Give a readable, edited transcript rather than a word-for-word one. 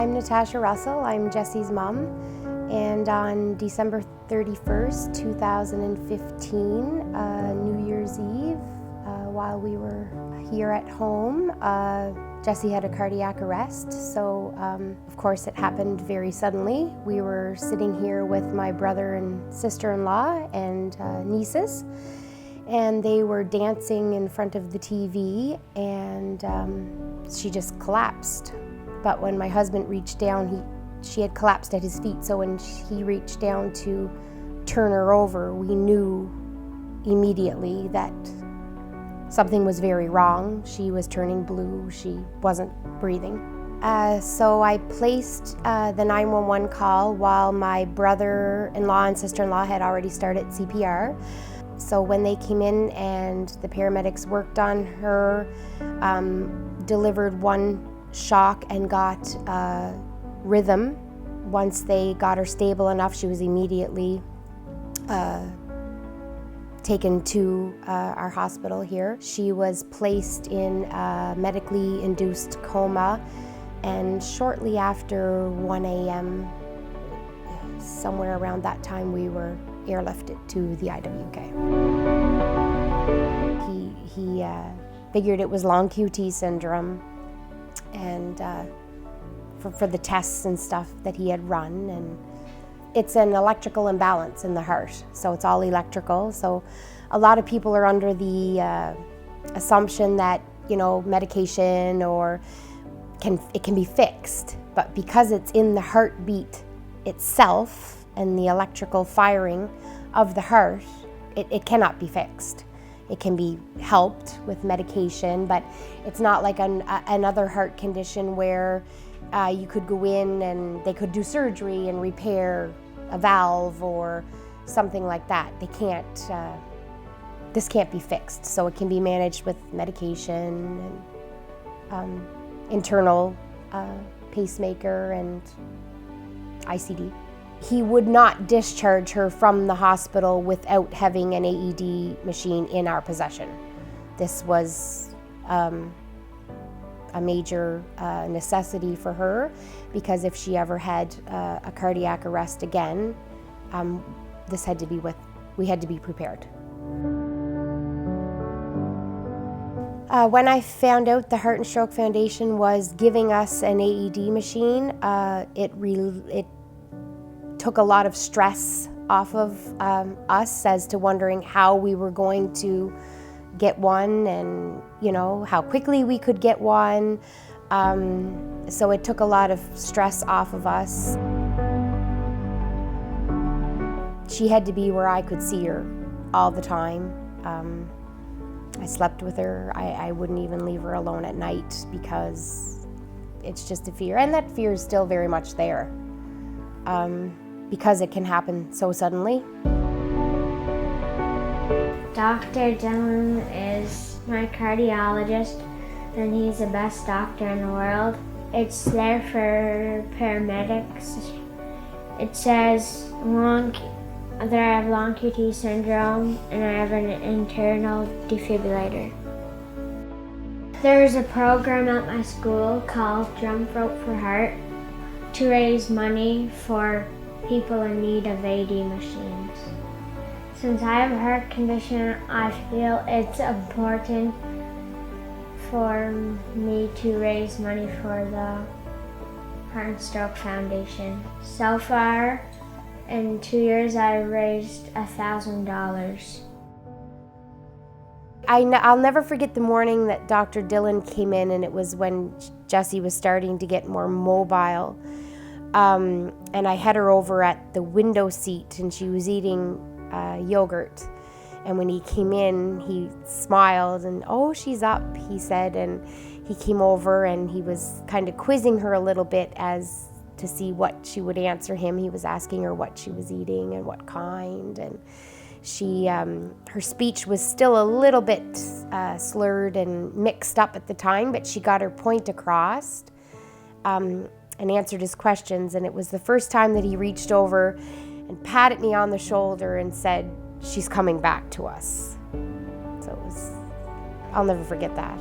I'm Natasha Russell. I'm Jessy's mom. And on December 31st, 2015, New Year's Eve, while we were here at home, Jessy had a cardiac arrest. So, of course, it happened very suddenly. We were sitting here with my brother and sister-in-law and nieces, and they were dancing in front of the TV, and she just collapsed. But when my husband reached down, she had collapsed at his feet, so when he reached down to turn her over, we knew immediately that something was very wrong. She was turning blue, she wasn't breathing. So I placed the 911 call while my brother-in-law and sister-in-law had already started CPR. So when they came in and the paramedics worked on her, delivered one shock and got rhythm. Once they got her stable enough, she was immediately taken to our hospital here. She was placed in a medically induced coma, and shortly after 1 a.m., somewhere around that time, we were airlifted to the IWK. He figured it was long QT syndrome, and for the tests and stuff that he had run, and it's an electrical imbalance in the heart, so it's all electrical. So a lot of people are under the assumption that, you know, medication or it can be fixed, but because it's in the heartbeat itself and the electrical firing of the heart, it cannot be fixed. It can be helped with medication, but it's not like another heart condition where you could go in and they could do surgery and repair a valve or something like that. They can't, this can't be fixed. So it can be managed with medication and internal pacemaker and ICD. He would not discharge her from the hospital without having an AED machine in our possession. This was a major necessity for her, because if she ever had a cardiac arrest again, we had to be prepared. When I found out the Heart and Stroke Foundation was giving us an AED machine, it took a lot of stress off of us as to wondering how we were going to get one, and you know, how quickly we could get one. So it took a lot of stress off of us. She had to be where I could see her all the time. I slept with her. I wouldn't even leave her alone at night, because it's just a fear, and that fear is still very much there, because it can happen so suddenly. Dr. Dillon is my cardiologist, and he's the best doctor in the world. It's there for paramedics. It says that I have long QT syndrome and I have an internal defibrillator. There's a program at my school called Jump Rope for Heart to raise money for people in need of AED machines. Since I have a heart condition, I feel it's important for me to raise money for the Heart and Stroke Foundation. So far, in 2 years, I've raised $1,000. I'll never forget the morning that Dr. Dillon came in, and it was when Jessy was starting to get more mobile. And I had her over at the window seat, and she was eating yogurt. And when he came in, he smiled and, "Oh, she's up," he said. And he came over and he was kind of quizzing her a little bit as to see what she would answer him. He was asking her what she was eating and what kind. And she, her speech was still a little bit slurred and mixed up at the time, but she got her point across and answered his questions. And it was the first time that he reached over and patted me on the shoulder and said, "She's coming back to us." So I'll never forget that.